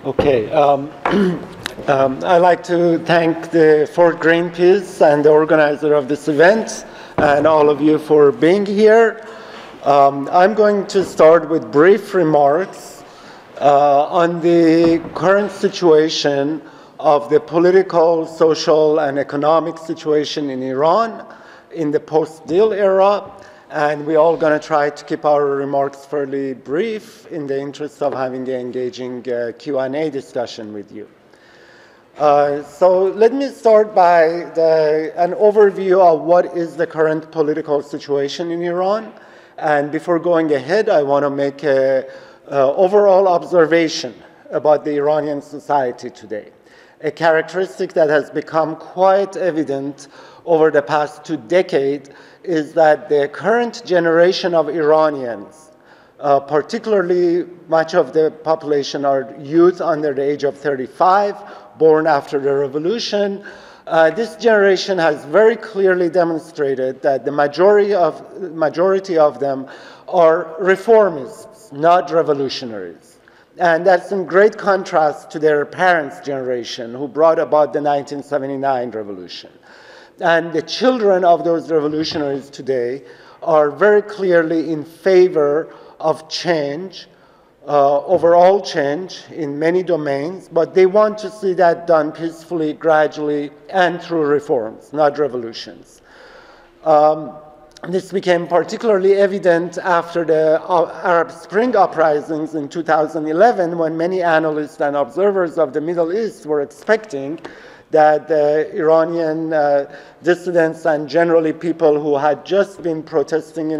Okay. I'd like to thank the Fort Greenpeace and the organizer of this event and all of you for being here. I'm going to start with brief remarks on the current situation of the political, social, and economic situation in Iran in the post-deal era. And we're all going to try to keep our remarks fairly brief in the interest of having an engaging Q&A discussion with you. So let me start by an overview of what is the current political situation in Iran. And before going ahead, I want to make an overall observation about the Iranian society today. A characteristic that has become quite evident over the past 2 decades is that the current generation of Iranians, particularly much of the population are youth under the age of 35, born after the revolution. This generation has very clearly demonstrated that the majority of them are reformists, not revolutionaries. And that's in great contrast to their parents' generation, who brought about the 1979 revolution. And the children of those revolutionaries today are very clearly in favor of change, overall change in many domains, but they want to see that done peacefully, gradually, and through reforms, not revolutions. This became particularly evident after the Arab Spring uprisings in 2011, when many analysts and observers of the Middle East were expecting that the Iranian dissidents and generally people who had just been protesting in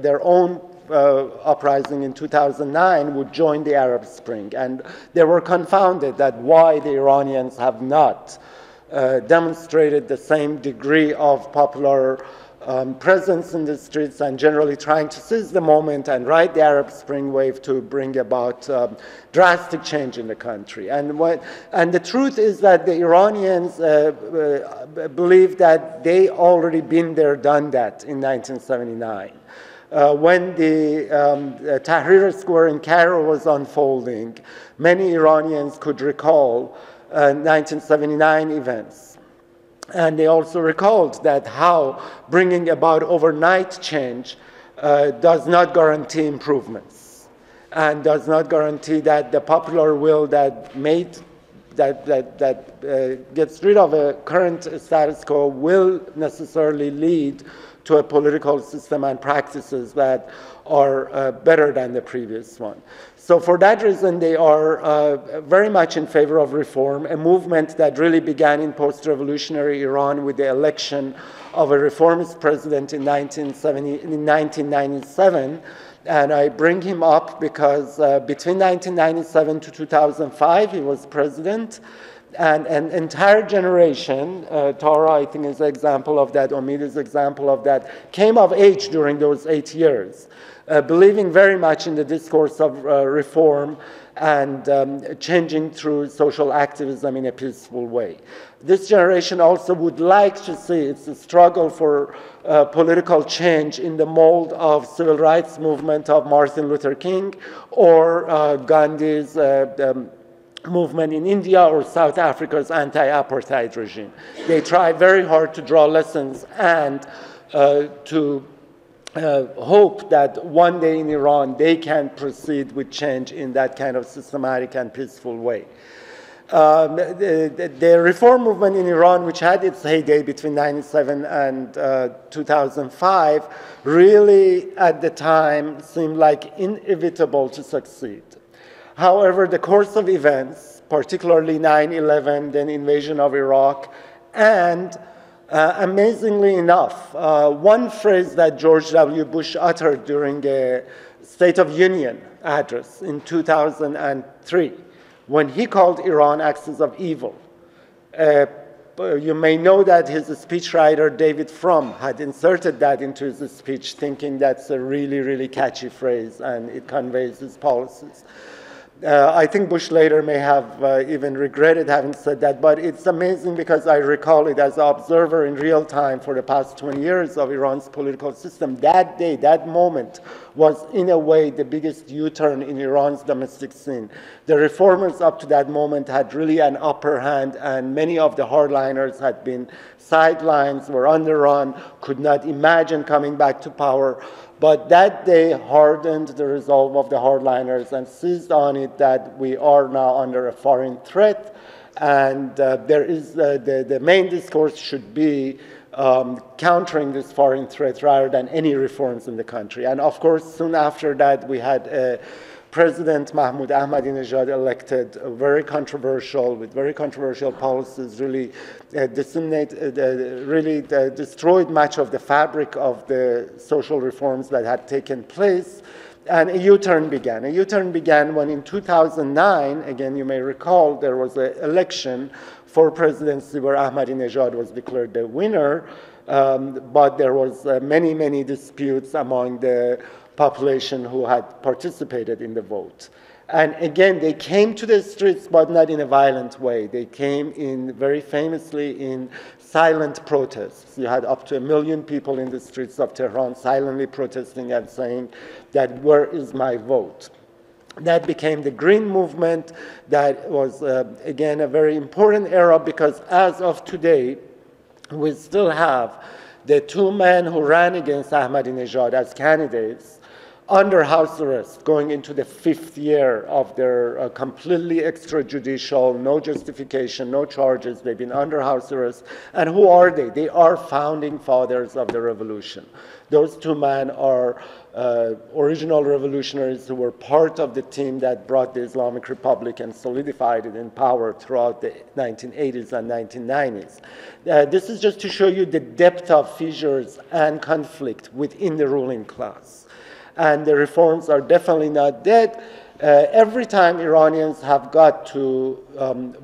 their own uprising in 2009 would join the Arab Spring. And they were confounded that why the Iranians have not demonstrated the same degree of popular presence in the streets and generally trying to seize the moment and ride the Arab Spring wave to bring about drastic change in the country. And the truth is that the Iranians believe that they already been there, done that in 1979. When the Tahrir Square in Cairo was unfolding, many Iranians could recall 1979 events. And they also recalled that how bringing about overnight change does not guarantee improvements and does not guarantee that the popular will that gets rid of a current status quo will necessarily lead to a political system and practices that are better than the previous one. So for that reason, they are very much in favor of reform, a movement that really began in post-revolutionary Iran with the election of a reformist president in 1997. And I bring him up because between 1997 to 2005, he was president. And an entire generation, Tara, I think, is an example of that, OMID is an example of that, came of age during those 8 years, believing very much in the discourse of reform and changing through social activism in a peaceful way. This generation also would like to see it's a struggle for political change in the mold of civil rights movement of Martin Luther King or Gandhi's movement in India or South Africa's anti-apartheid regime. They try very hard to draw lessons and to hope that one day in Iran they can proceed with change in that kind of systematic and peaceful way. The reform movement in Iran, which had its heyday between 1997 and 2005, really at the time seemed like inevitable to succeed. However, the course of events, particularly 9/11, then invasion of Iraq, and amazingly enough, one phrase that George W. Bush uttered during a State of Union address in 2003, when he called Iran axis of evil. You may know that his speechwriter, David Frum, had inserted that into his speech, thinking that's a really, really catchy phrase and it conveys his policies. I think Bush later may have even regretted having said that, but it's amazing because I recall it as an observer in real time for the past 20 years of Iran's political system. That day, that moment was in a way the biggest U-turn in Iran's domestic scene. The reformers up to that moment had really an upper hand, and many of the hardliners had been sidelines, were on the run, could not imagine coming back to power. But that day hardened the resolve of the hardliners and seized on it that we are now under a foreign threat, and there is the main discourse should be countering this foreign threat rather than any reforms in the country. And of course, soon after that, we had President Mahmoud Ahmadinejad elected, very controversial, with very controversial policies, really destroyed much of the fabric of the social reforms that had taken place. And a U-turn began. A U-turn began when in 2009, again, you may recall, there was an election for presidency where Ahmadinejad was declared the winner, but there was many, many disputes among the population who had participated in the vote. And again, they came to the streets, but not in a violent way. They came in, very famously, in silent protests. You had up to 1 million people in the streets of Tehran silently protesting and saying that, where is my vote? That became the Green Movement. That was, again, a very important era, because as of today, we still have the two men who ran against Ahmadinejad as candidates under house arrest, going into the 5th year of their completely extrajudicial, no justification, no charges. They've been under house arrest. And who are they? They are founding fathers of the revolution. Those two men are original revolutionaries who were part of the team that brought the Islamic Republic and solidified it in power throughout the 1980s and 1990s. This is just to show you the depth of fissures and conflict within the ruling class. And the reforms are definitely not dead. Every time Iranians have got to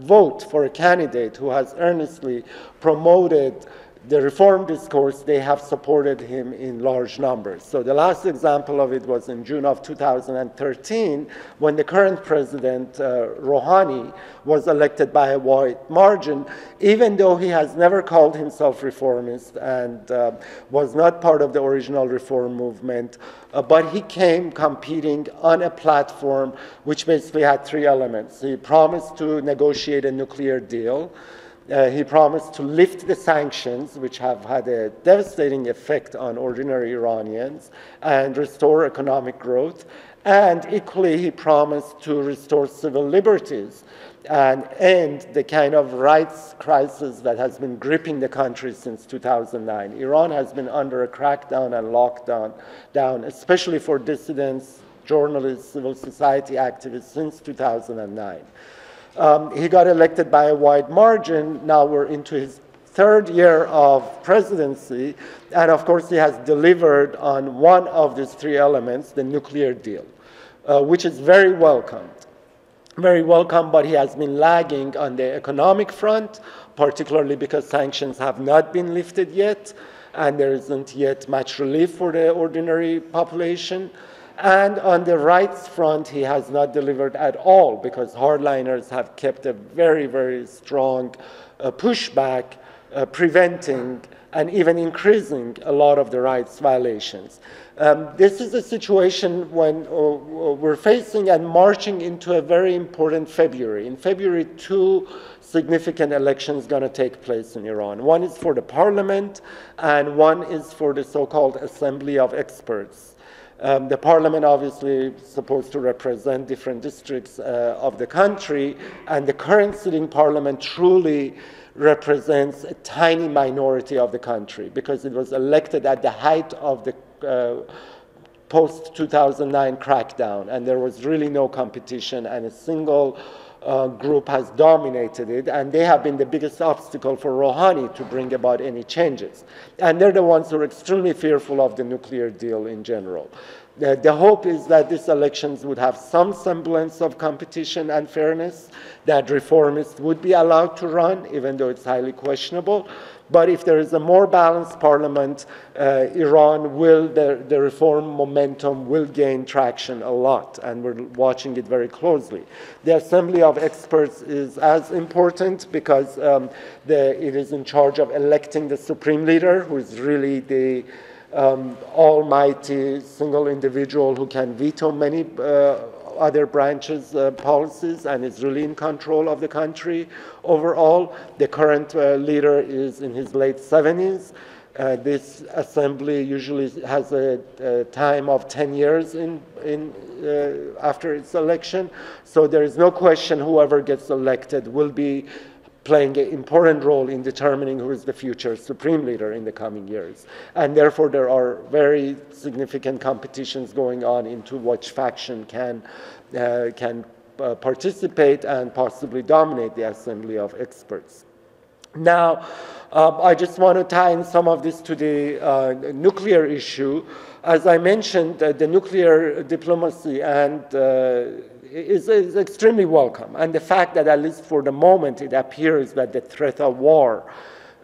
vote for a candidate who has earnestly promoted the reform discourse, they have supported him in large numbers. So the last example of it was in June of 2013, when the current president, Rouhani, was elected by a wide margin, even though he has never called himself reformist and was not part of the original reform movement, but he came competing on a platform which basically had 3 elements. He promised to negotiate a nuclear deal. He promised to lift the sanctions, which have had a devastating effect on ordinary Iranians, and restore economic growth. And equally, he promised to restore civil liberties and end the kind of rights crisis that has been gripping the country since 2009. Iran has been under a crackdown and lockdown, especially for dissidents, journalists, civil society activists, since 2009. He got elected by a wide margin. Now we're into his 3rd year of presidency, and of course he has delivered on one of these 3 elements, the nuclear deal, which is very welcomed. Very welcome, but he has been lagging on the economic front, particularly because sanctions have not been lifted yet, and there isn't yet much relief for the ordinary population. And on the rights front, he has not delivered at all, because hardliners have kept a very, very strong pushback, preventing and even increasing a lot of the rights violations. This is a situation when we're facing and marching into a very important February. In February, 2 significant elections going to take place in Iran. One is for the parliament, and one is for the so-called Assembly of Experts. The parliament obviously is supposed to represent different districts of the country, and the current sitting parliament truly represents a tiny minority of the country, because it was elected at the height of the post-2009 crackdown, and there was really no competition, and a single group has dominated it, and they have been the biggest obstacle for Rouhani to bring about any changes. And they're the ones who are extremely fearful of the nuclear deal in general. The hope is that these elections would have some semblance of competition and fairness, that reformists would be allowed to run, even though it's highly questionable. But if there is a more balanced parliament, Iran will, the reform momentum will gain traction a lot, and we're watching it very closely. The Assembly of Experts is as important because it is in charge of electing the supreme leader, who is really the almighty single individual who can veto many other branches' policies and is really in control of the country overall. The current leader is in his late 70s. This assembly usually has a time of 10 years after its election. So there is no question whoever gets elected will be playing an important role in determining who is the future supreme leader in the coming years. And therefore, there are very significant competitions going on into which faction can participate and possibly dominate the assembly of experts. Now, I just want to tie in some of this to the nuclear issue. As I mentioned, the nuclear diplomacy and is extremely welcome. And the fact that at least for the moment it appears that the threat of war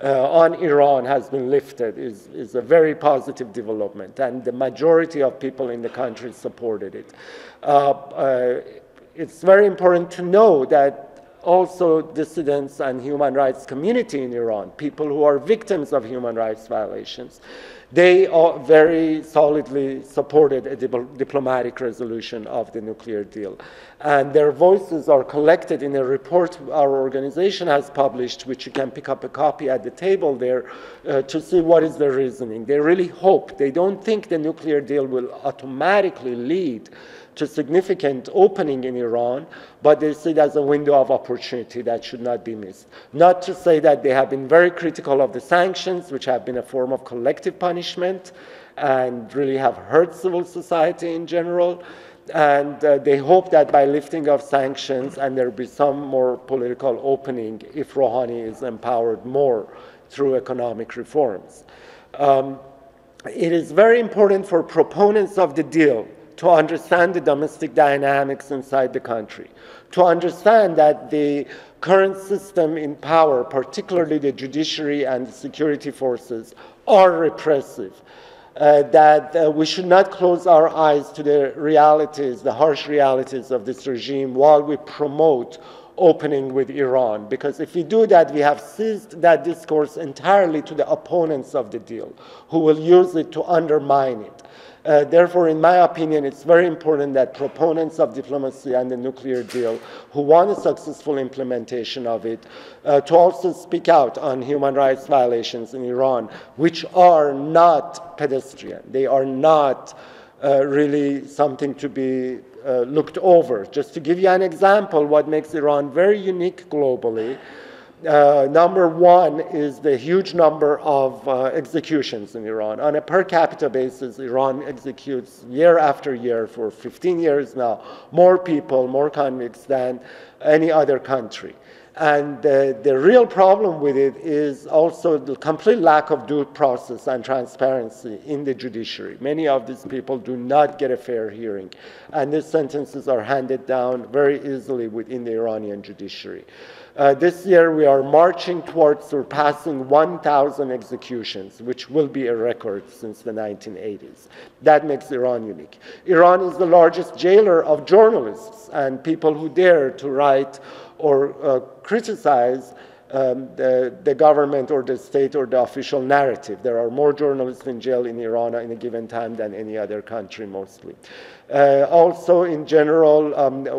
on Iran has been lifted is a very positive development. And the majority of people in the country supported it. It's very important to know that also dissidents and human rights community in Iran, people who are victims of human rights violations, they are very solidly supported a diplomatic resolution of the nuclear deal. And their voices are collected in a report our organization has published, which you can pick up a copy at the table there to see what is their reasoning. They really hope, they don't think the nuclear deal will automatically lead to significant opening in Iran, but they see it as a window of opportunity that should not be missed. Not to say that they have been very critical of the sanctions, which have been a form of collective punishment and really have hurt civil society in general. And they hope that by lifting of sanctions and there will be some more political opening if Rouhani is empowered more through economic reforms. It is very important for proponents of the deal to understand the domestic dynamics inside the country, to understand that the current system in power, particularly the judiciary and the security forces, are repressive, that we should not close our eyes to the realities, the harsh realities of this regime while we promote opening with Iran, because if we do that, we have seized that discourse entirely to the opponents of the deal, who will use it to undermine it. Therefore, in my opinion, it's very important that proponents of diplomacy and the nuclear deal who want a successful implementation of it to also speak out on human rights violations in Iran, which are not pedestrian. They are not really something to be looked over. Just to give you an example, what makes Iran very unique globally, number one is the huge number of executions in Iran. On a per capita basis, Iran executes year after year for 15 years now more people, more convicts than any other country. And the real problem with it is also the complete lack of due process and transparency in the judiciary. Many of these people do not get a fair hearing, and these sentences are handed down very easily within the Iranian judiciary. This year we are marching towards surpassing 1,000 executions, which will be a record since the 1980s. That makes Iran unique. Iran is the largest jailer of journalists and people who dare to write or criticize the government or the state or the official narrative. There are more journalists in jail in Iran in a given time than any other country mostly. Also, in general,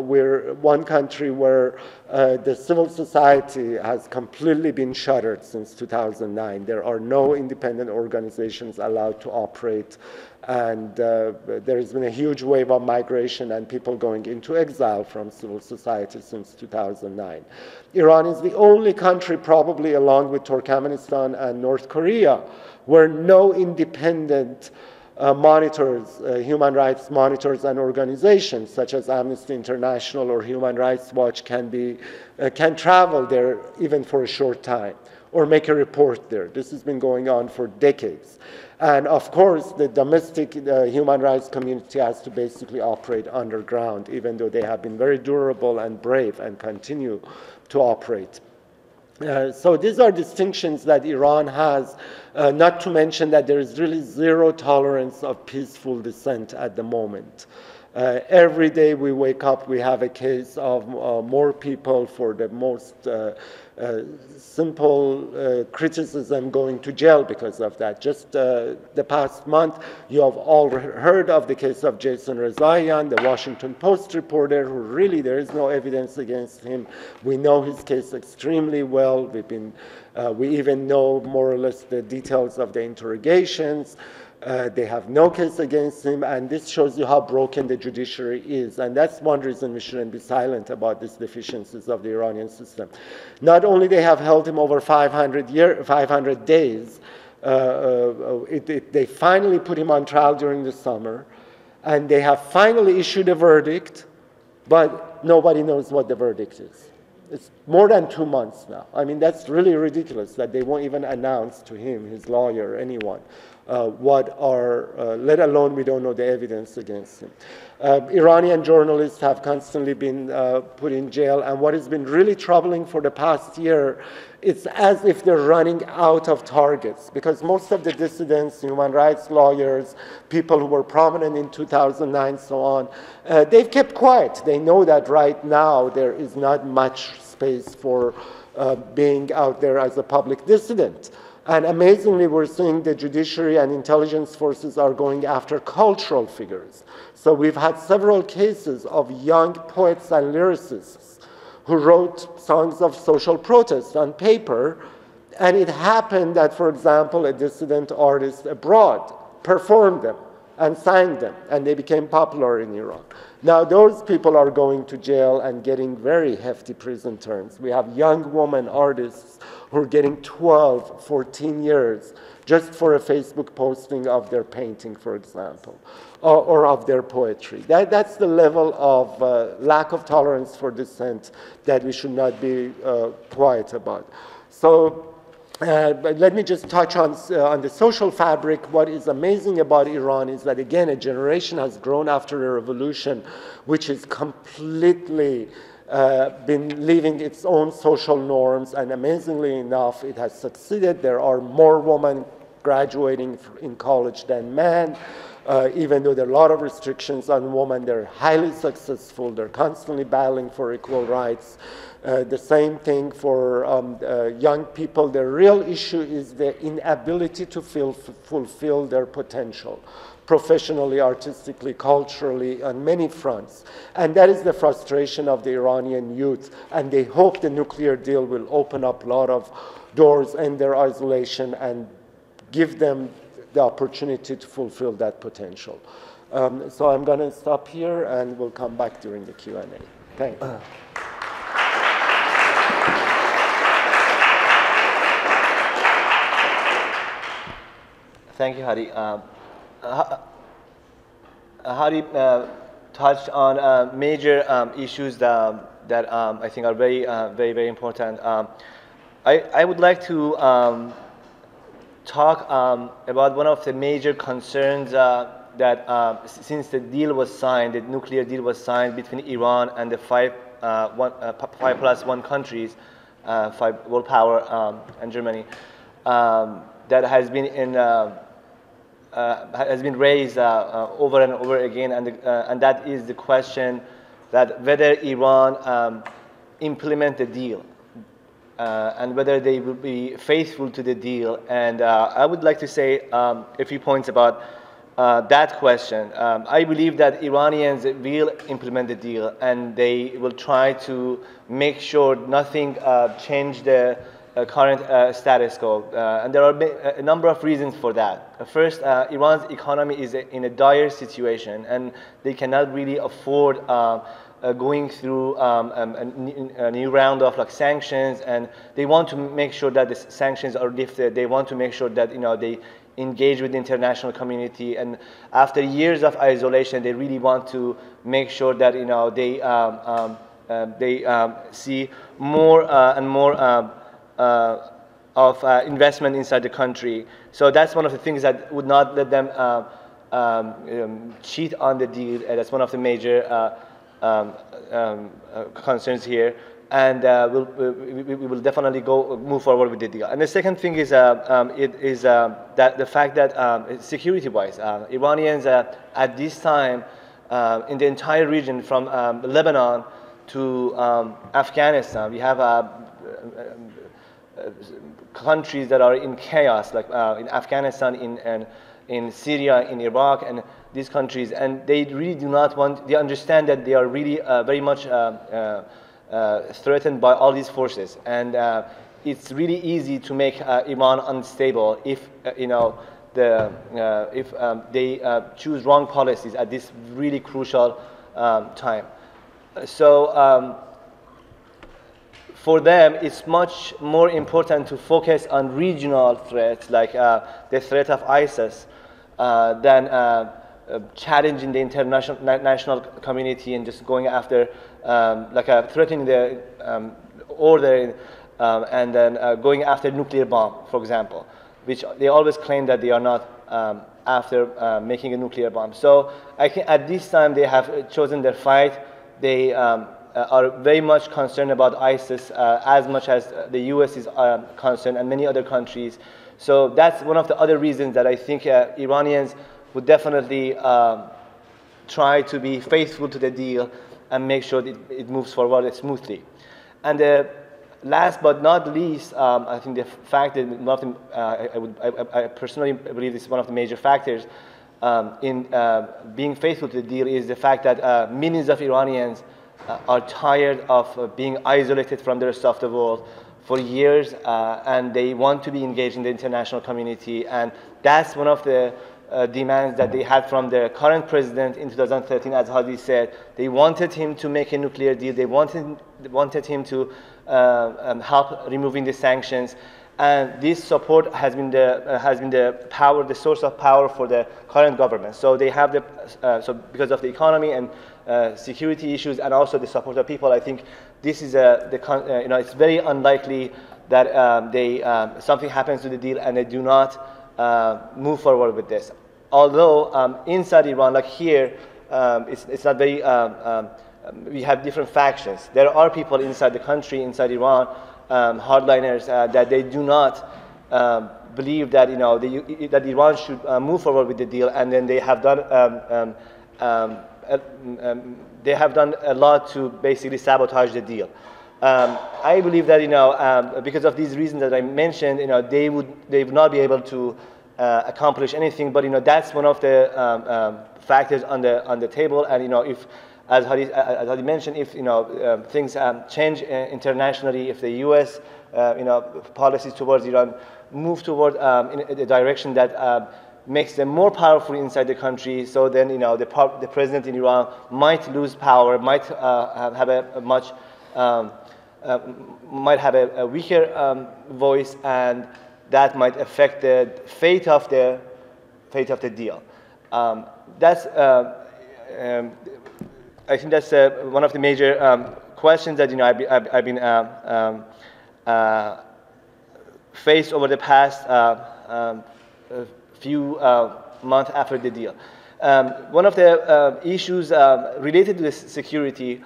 we're one country where the civil society has completely been shuttered since 2009. There are no independent organizations allowed to operate, and there has been a huge wave of migration and people going into exile from civil society since 2009. Iran is the only country, probably along with Turkmenistan and North Korea, where no independent monitors, human rights monitors and organizations such as Amnesty International or Human Rights Watch can travel there even for a short time or make a report there. This has been going on for decades. And of course, the domestic human rights community has to basically operate underground, even though they have been very durable and brave and continue to operate. So these are distinctions that Iran has, not to mention that there is really zero tolerance of peaceful dissent at the moment. Every day we wake up, we have a case of more people for the most simple criticism going to jail because of that. Just the past month, you have all heard of the case of Jason Rezaian, the Washington Post reporter, who really there is no evidence against him. We know his case extremely well. We even know more or less the details of the interrogations. They have no case against him, and this shows you how broken the judiciary is. And that's one reason we shouldn't be silent about these deficiencies of the Iranian system. Not only they have held him over 500 days, they finally put him on trial during the summer, and they have finally issued a verdict, but nobody knows what the verdict is. It's more than 2 months now. I mean, that's really ridiculous that they won't even announce to him, his lawyer, anyone, let alone we don't know the evidence against him. Iranian journalists have constantly been put in jail, and what has been really troubling for the past year, it's as if they're running out of targets, because most of the dissidents, human rights lawyers, people who were prominent in 2009, so on, they've kept quiet. They know that right now there is not much space for being out there as a public dissident. And amazingly, we're seeing the judiciary and intelligence forces are going after cultural figures. So we've had several cases of young poets and lyricists who wrote songs of social protest on paper, and it happened that, for example, a dissident artist abroad performed them and sang them, and they became popular in Iran. Now, those people are going to jail and getting very hefty prison terms. We have young women artists who are getting 12, 14 years just for a Facebook posting of their painting, for example, or of their poetry. That's the level of lack of tolerance for dissent that we should not be quiet about. So, but let me just touch on the social fabric. What is amazing about Iran is that, again, a generation has grown after the revolution, which is completely been living its own social norms, and amazingly enough, it has succeeded. There are more women graduating in college than men. Even though there are a lot of restrictions on women, they're highly successful. They're constantly battling for equal rights. The same thing for young people. The real issue is the inability to fulfill their potential, professionally, artistically, culturally, on many fronts. And that is the frustration of the Iranian youth. And they hope the nuclear deal will open up a lot of doors in their isolation and give them the opportunity to fulfill that potential. So I'm going to stop here, and we'll come back during the Q&A. Thank you. Thank you, Hadi. Hadi touched on major issues that I think are very important. I would like to talk about one of the major concerns that since the deal was signed, the nuclear deal was signed between Iran and the 5+1 countries, 5 world power and Germany, that has been raised over and over again, and that is the question that whether Iran implement the deal and whether they will be faithful to the deal. And I would like to say a few points about that question. I believe that Iranians will implement the deal, and they will try to make sure nothing change the current status quo. And there are a number of reasons for that. First, Iran's economy is in a dire situation, and they cannot really afford going through a new round of sanctions, and they want to make sure that the sanctions are lifted. They want to make sure that they engage with the international community, and after years of isolation, they really want to make sure that they see more and more of investment inside the country. So that's one of the things that would not let them cheat on the deal. That's one of the major concerns here, and we will definitely move forward with the deal. And the second thing is that the fact that security-wise, Iranians at this time in the entire region from Lebanon to Afghanistan. We have countries that are in chaos, like in Afghanistan, in Syria, in Iraq, and these countries, and they really do not want, they understand that they are really very much threatened by all these forces. And it's really easy to make Iran unstable if, if they choose wrong policies at this really crucial time. So for them, it's much more important to focus on regional threats, like the threat of ISIS, than challenging the international community and just going after, threatening the order, and then going after nuclear bomb, for example, which they always claim that they are not after making a nuclear bomb. So I think at this time they have chosen their fight. They are very much concerned about ISIS as much as the US is concerned, and many other countries. So that's one of the other reasons that I think Iranians would definitely try to be faithful to the deal and make sure that it moves forward smoothly. And last but not least, I think the fact that one of the, I personally believe this is one of the major factors in being faithful to the deal is the fact that millions of Iranians are tired of being isolated from the rest of the world for years, and they want to be engaged in the international community. And that's one of the demands that they had from the current president in 2013, as Hadi said. They wanted him to make a nuclear deal. They wanted him to help removing the sanctions. And this support has been the power, the source of power for the current government. So they have the so because of the economy and security issues, and also the support of people, I think this is it's very unlikely that something happens to the deal and they do not move forward with this. Although inside Iran, like here, it's not very. We have different factions. There are people inside the country, inside Iran, hardliners, that they do not believe that that Iran should move forward with the deal, and then they have done a lot to basically sabotage the deal. I believe that because of these reasons that I mentioned, they would not be able to accomplish anything. But that's one of the factors on the table. And if, as Hadi mentioned, if things change internationally, if the U.S. Policies towards Iran move toward in a direction that makes them more powerful inside the country, so then the president in Iran might lose power, might have a much might have a weaker voice, and that might affect the fate of the deal. That's I think that's one of the major questions that I've been faced over the past few months after the deal. One of the issues related to this security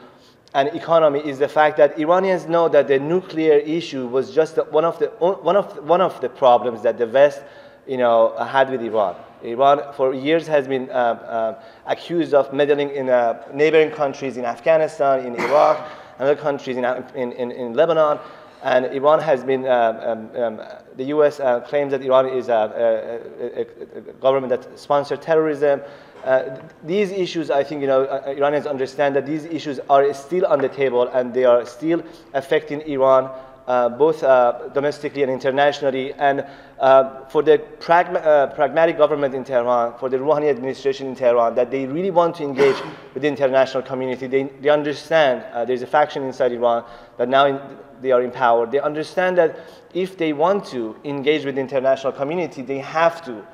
and economy is the fact that Iranians know that the nuclear issue was just one of the problems that the West had with Iran. Iran for years has been accused of meddling in neighboring countries in Afghanistan, in Iraq, and other countries in Lebanon. And Iran has been, the US claims that Iran is a government that sponsors terrorism. These issues, I think, Iranians understand that these issues are still on the table, and they are still affecting Iran, both domestically and internationally. And for the pragmatic government in Tehran, for the Rouhani administration in Tehran, that they really want to engage with the international community. They understand there's a faction inside Iran that now they are in power. They understand that if they want to engage with the international community, they have to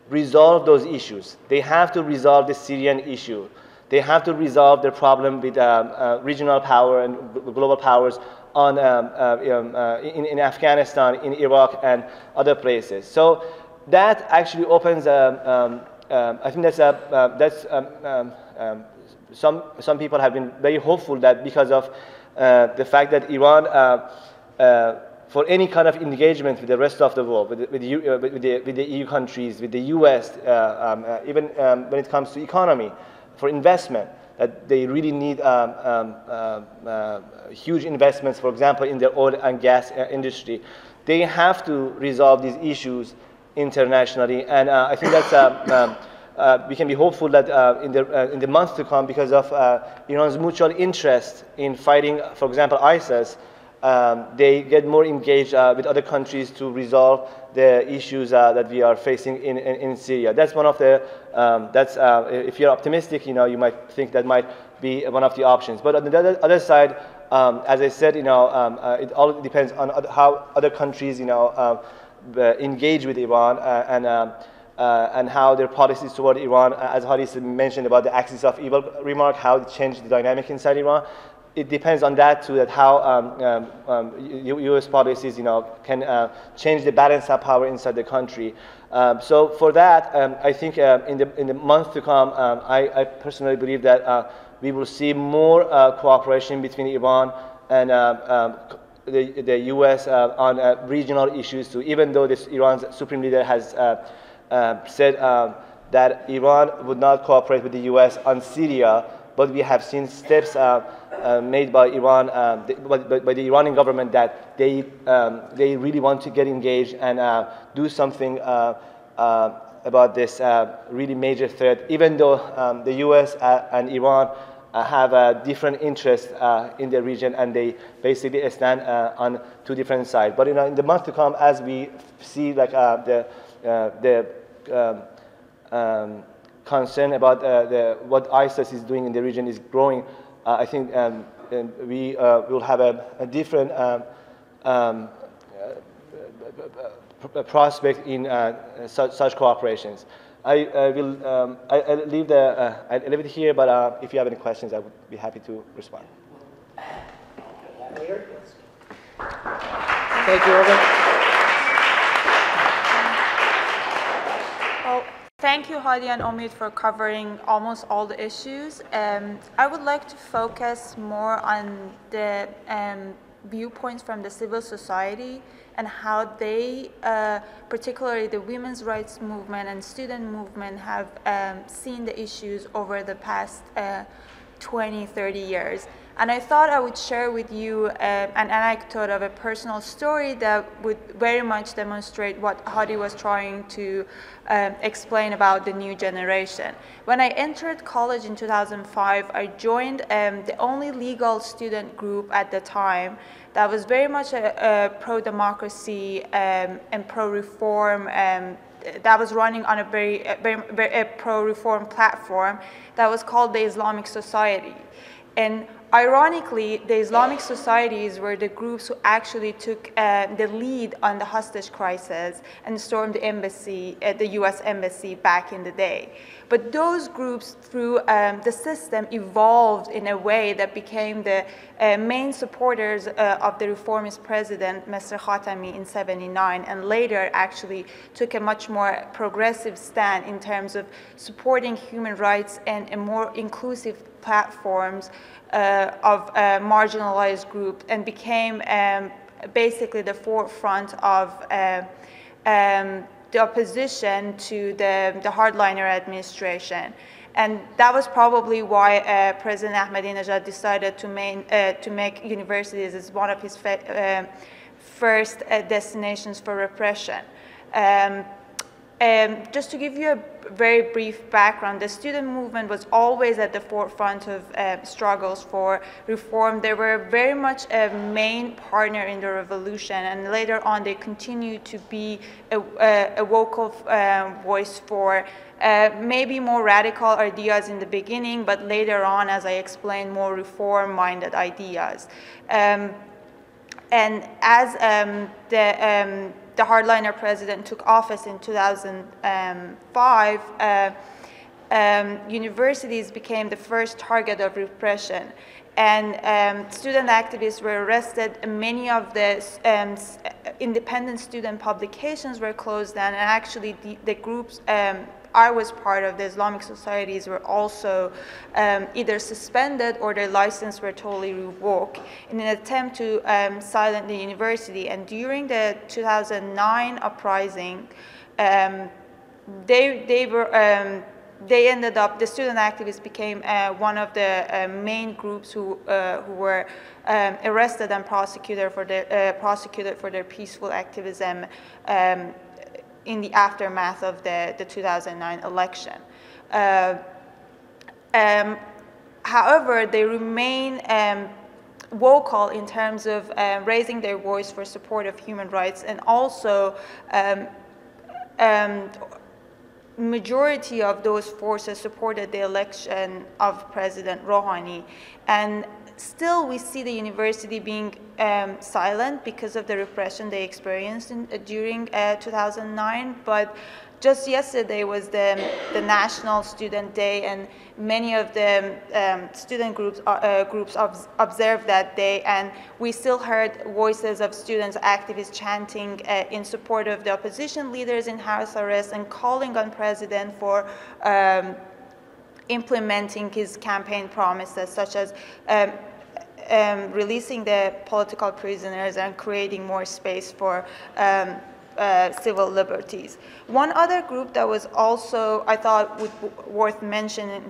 resolve those issues. They have to resolve the Syrian issue. They have to resolve their problem with regional power and global powers on in Afghanistan, in Iraq, and other places. So that actually opens. I think some people have been very hopeful that because of the fact that Iran, for any kind of engagement with the rest of the world, with the EU countries, with the US, even when it comes to economy, for investment, that they really need huge investments, for example, in the oil and gas industry. They have to resolve these issues internationally, and I think that's we can be hopeful that in the months to come, because of Iran's mutual interest in fighting, for example, ISIS, they get more engaged with other countries to resolve the issues that we are facing in Syria. That's one of the, if you're optimistic, you might think that might be one of the options. But on the other side, as I said, it all depends on how other countries, engage with Iran and how their policies toward Iran, as Hadi mentioned about the axis of evil remark, how it changed the dynamic inside Iran. It depends on that too, that how U.S. policies, can change the balance of power inside the country. So for that, I think in the months to come, I personally believe that we will see more cooperation between Iran and the U.S. on regional issues too. Even though Iran's supreme leader has said that Iran would not cooperate with the U.S. on Syria, but we have seen steps made by Iran, by the Iranian government, that they really want to get engaged and do something about this really major threat, even though the U.S. And Iran have different interests in the region, and they basically stand on two different sides. But in the months to come, as we see like the concern about what ISIS is doing in the region is growing, I think we will have a different prospect in such cooperations. I'll leave it here, but if you have any questions, I would be happy to respond. Thank you, Robert. Thank you, Hadi and Omid, for covering almost all the issues. I would like to focus more on the viewpoints from the civil society and how they, particularly the women's rights movement and student movement, have seen the issues over the past 20, 30 years. And I thought I would share with you an anecdote of a personal story that would very much demonstrate what Hadi was trying to explain about the new generation. When I entered college in 2005, I joined the only legal student group at the time that was very much a pro-democracy and pro-reform, that was running on a very pro-reform platform that was called the Islamic Society. And ironically, the Islamic societies were the groups who actually took the lead on the hostage crisis and stormed the embassy, the US embassy back in the day. But those groups, through the system, evolved in a way that became the main supporters of the reformist president, Mr. Khatami, in '79, and later actually took a much more progressive stand in terms of supporting human rights and a more inclusive platforms of marginalized groups, and became basically the forefront of the opposition to the hardliner administration. And that was probably why President Ahmadinejad decided to make universities as one of his first destinations for repression. Just to give you a very brief background, the student movement was always at the forefront of struggles for reform. They were very much a main partner in the revolution, and later on they continued to be a vocal voice for maybe more radical ideas in the beginning, but later on, as I explained, more reform-minded ideas. And as the hardliner president took office in 2005, universities became the first target of repression. And student activists were arrested. Many of the independent student publications were closed down, and actually the groups I was part of, the Islamic societies, were also either suspended or their license were totally revoked in an attempt to silence the university. And during the 2009 uprising, they were they ended up, the student activists became one of the main groups who were arrested and prosecuted for their peaceful activism in the aftermath of the 2009 election. However, they remain vocal in terms of raising their voice for support of human rights, and also majority of those forces supported the election of President Rouhani. And still we see the university being silent because of the repression they experienced during 2009. But just yesterday was the National Student Day, and many of the student groups observed that day, and we still heard voices of students, activists chanting in support of the opposition leaders in house arrest and calling on President for implementing his campaign promises, such as releasing the political prisoners and creating more space for civil liberties. One other group that was also, I thought, worth mention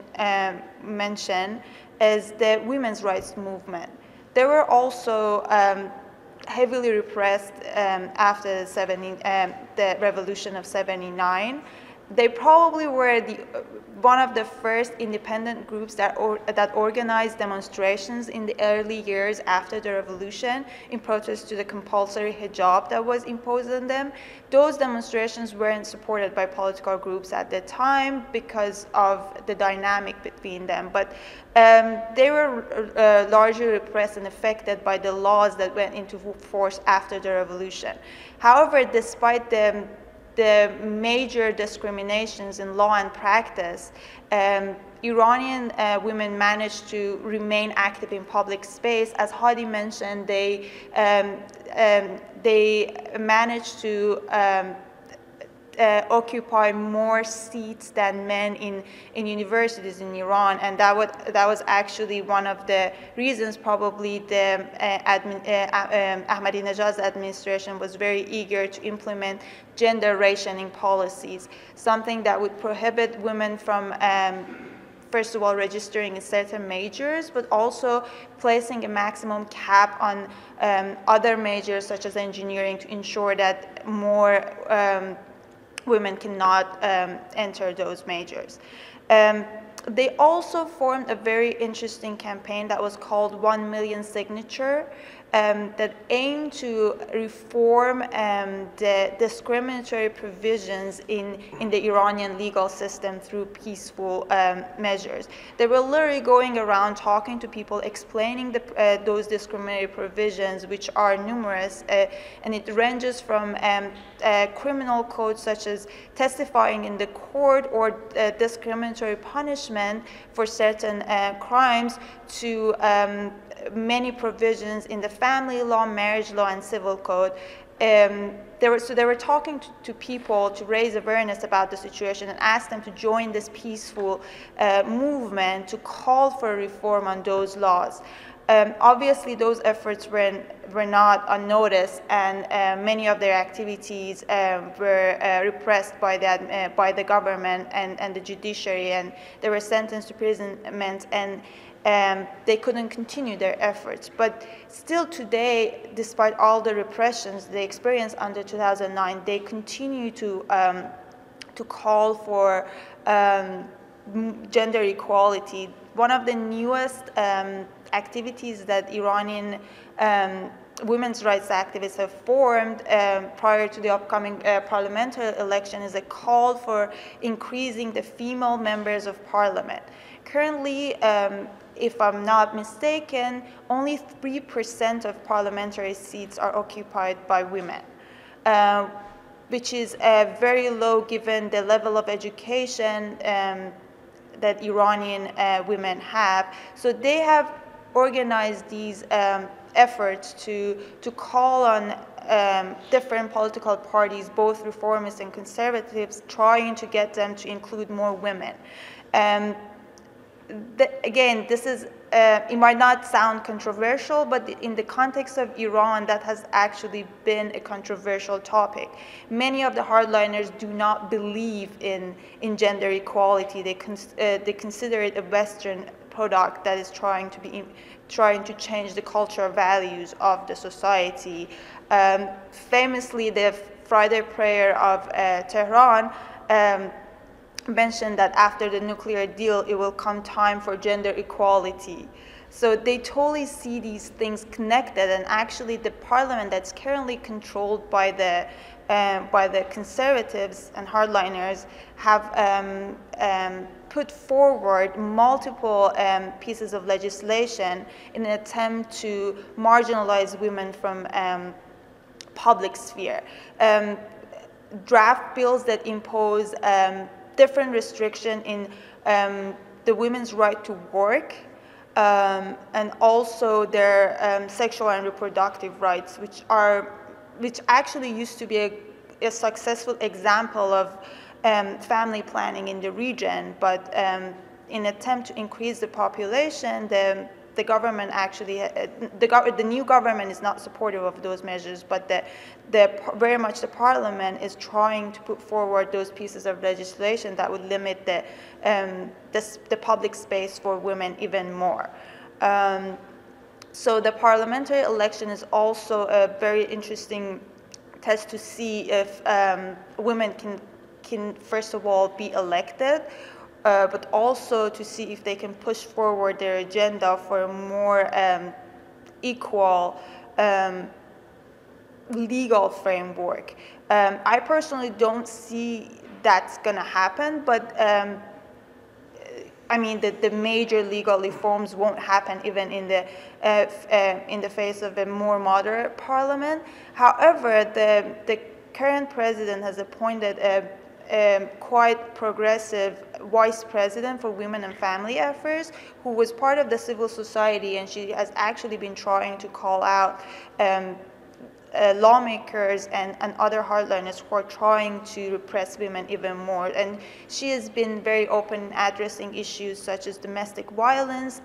is the women's rights movement. They were also heavily repressed after the revolution of '79. They probably were one of the first independent groups that organized demonstrations in the early years after the revolution in protest to the compulsory hijab that was imposed on them. Those demonstrations weren't supported by political groups at the time because of the dynamic between them, but they were largely repressed and affected by the laws that went into force after the revolution. However, despite the major discriminations in law and practice, Iranian women managed to remain active in public space. As HADI mentioned, they managed to occupy more seats than men in universities in Iran, and that was actually one of the reasons probably the Ahmadinejad's administration was very eager to implement gender rationing policies, something that would prohibit women from first of all registering in certain majors, but also placing a maximum cap on other majors such as engineering to ensure that more women cannot enter those majors. They also formed a very interesting campaign that was called 1 Million Signature that aimed to reform the discriminatory provisions in the Iranian legal system through peaceful measures. They were literally going around talking to people, explaining those discriminatory provisions, which are numerous, and it ranges from criminal codes such as testifying in the court or discriminatory punishment for certain crimes to many provisions in the family law, marriage law, and civil code. They were talking to people to raise awareness about the situation and ask them to join this peaceful movement to call for reform on those laws. Obviously, those efforts were not unnoticed, and many of their activities were repressed by the government and the judiciary, and they were sentenced to imprisonment, and they couldn't continue their efforts. But still today, despite all the repressions they experienced under 2009, they continue to call for gender equality. One of the newest activities that Iranian women's rights activists have formed prior to the upcoming parliamentary election is a call for increasing the female members of parliament. Currently, if I'm not mistaken, only 3% of parliamentary seats are occupied by women, which is very low given the level of education that Iranian women have. So they have organized these efforts to call on different political parties, both reformists and conservatives, trying to get them to include more women. Again, this is it might not sound controversial, but in the context of Iran, that has actually been a controversial topic. Many of the hardliners do not believe in gender equality. They consider it a Western product that is trying to change the cultural values of the society. Famously, the Friday prayer of Tehran mentioned that after the nuclear deal, it will come time for gender equality. So they totally see these things connected, and actually the parliament that's currently controlled by the conservatives and hardliners have put forward multiple pieces of legislation in an attempt to marginalize women from public sphere. Draft bills that impose different restriction in the women's right to work, and also their sexual and reproductive rights, which actually used to be a successful example of family planning in the region, but in attempt to increase the population, the government actually, the new government is not supportive of those measures, but very much the parliament is trying to put forward those pieces of legislation that would limit the public space for women even more. So the parliamentary election is also a very interesting test to see if women can first of all be elected, but also to see if they can push forward their agenda for a more equal legal framework. I personally don't see that's going to happen, but I mean the major legal reforms won't happen even in the face of a more moderate parliament. However, the current president has appointed a quite progressive vice president for women and family affairs, who was part of the civil society, and she has actually been trying to call out lawmakers and other hardliners who are trying to repress women even more. And she has been very open in addressing issues such as domestic violence,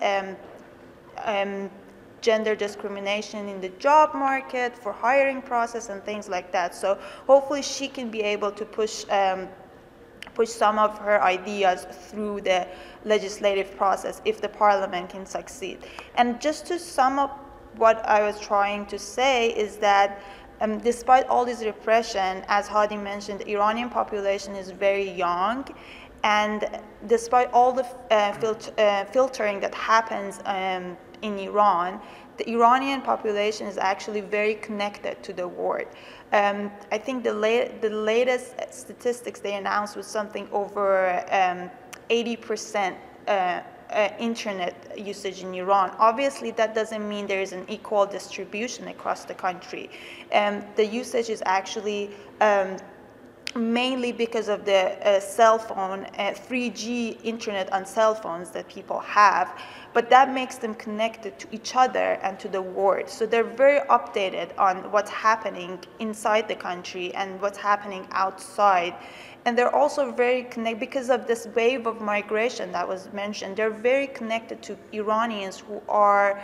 gender discrimination in the job market, for hiring process, and things like that. So hopefully she can be able to push some of her ideas through the legislative process if the parliament can succeed. And just to sum up what I was trying to say is that despite all this repression, as Hadi mentioned, the Iranian population is very young, and despite all the filtering that happens in Iran, the Iranian population is actually very connected to the world. I think the latest statistics they announced was something over 80% internet usage in Iran. Obviously, that doesn't mean there is an equal distribution across the country. The usage is actually mainly because of the cell phone, 3G internet on cell phones that people have, but that makes them connected to each other and to the world. So they're very updated on what's happening inside the country and what's happening outside. And they're also very connected, because of this wave of migration that was mentioned, they're very connected to Iranians who are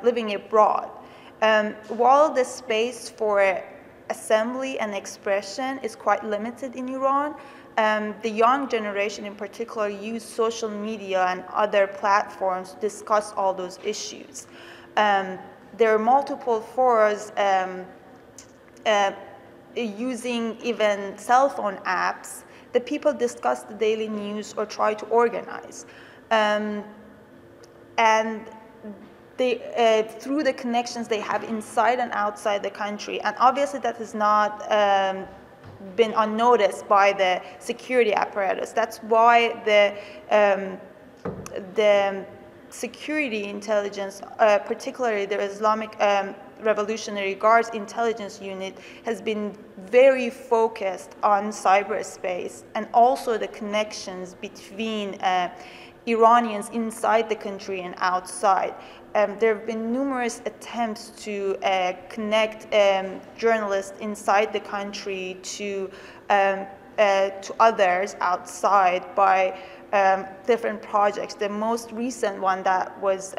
living abroad. While the space for assembly and expression is quite limited in Iran, the young generation in particular use social media and other platforms to discuss all those issues. There are multiple forums using even cell phone apps that people discuss the daily news or try to organize. And they, through the connections they have inside and outside the country. And obviously that has not been unnoticed by the security apparatus. That's why the security intelligence, particularly the Islamic Revolutionary Guards Intelligence Unit, has been very focused on cyberspace and also the connections between Iranians inside the country and outside. There have been numerous attempts to connect journalists inside the country to others outside by different projects. The most recent one that was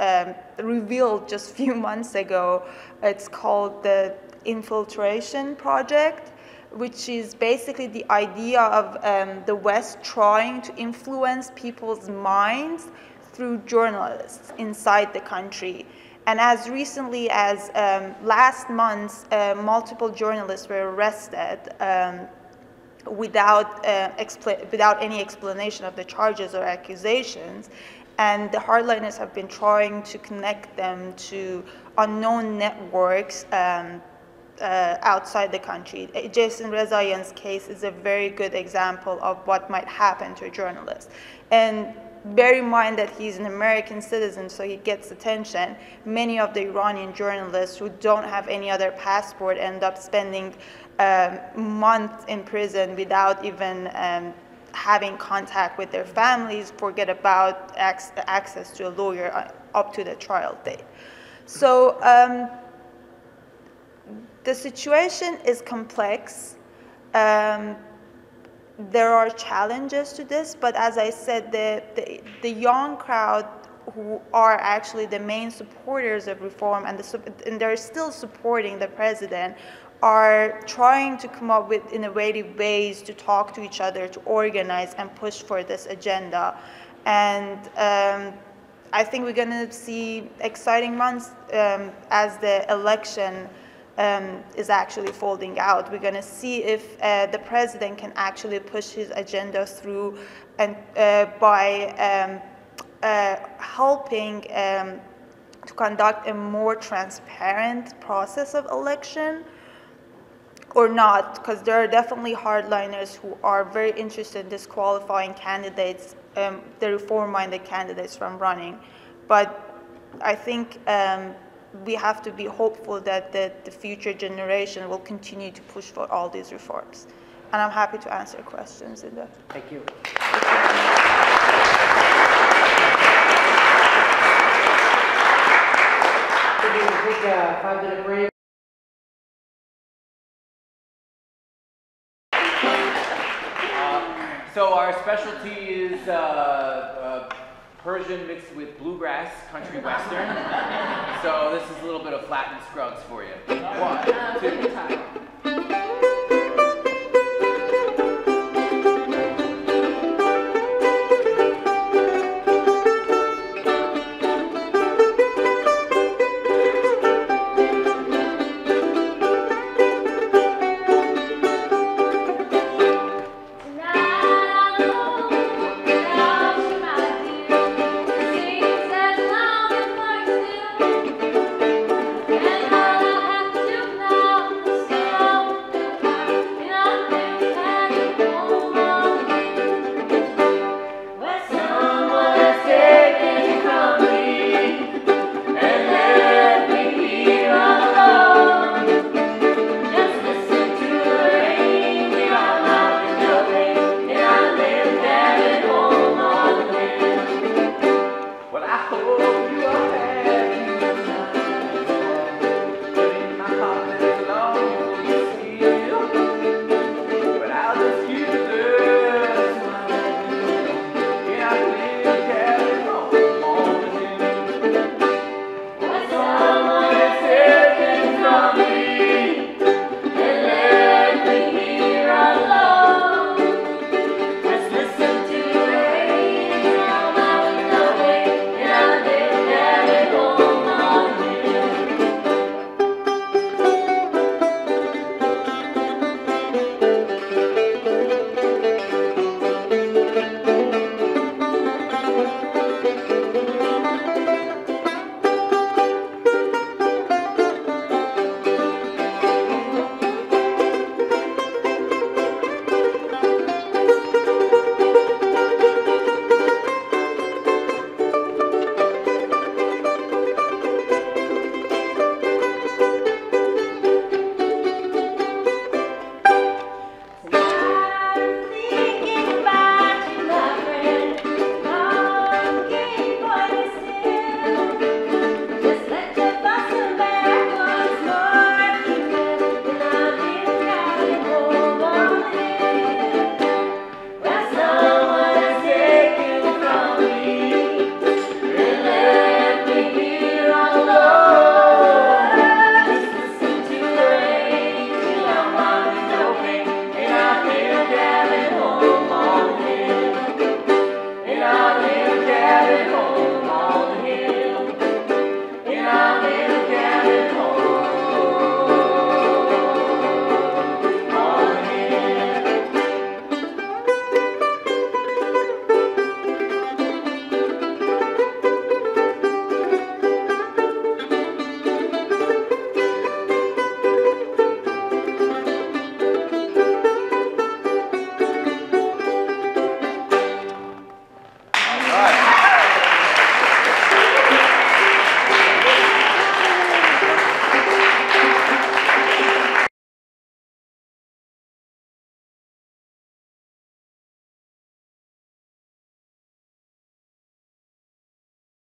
revealed just a few months ago, it's called the Infiltration Project, which is basically the idea of the West trying to influence people's minds through journalists inside the country. And as recently as last month, multiple journalists were arrested without any explanation of the charges or accusations. And the hardliners have been trying to connect them to unknown networks outside the country. Jason Rezaian's case is a very good example of what might happen to a journalist. And bear in mind that he's an American citizen, so he gets attention. Many of the Iranian journalists who don't have any other passport end up spending months in prison without even having contact with their families, forget about access to a lawyer up to the trial date. So the situation is complex. There are challenges to this, but as I said, the young crowd who are actually the main supporters of reform and they're still supporting the president are trying to come up with innovative ways to talk to each other, to organize and push for this agenda. And I think we're going to see exciting months as the election is actually folding out. We're going to see if the president can actually push his agenda through and by helping to conduct a more transparent process of election or not, because there are definitely hardliners who are very interested in disqualifying candidates, the reform-minded candidates from running. But I think we have to be hopeful that the future generation will continue to push for all these reforms. And I'm happy to answer questions in that. Thank you. We're going to take a 5-minute break. So our specialty is Persian mixed with bluegrass, country western. So this is a little bit of Flatt and Scruggs for you. 1, 2,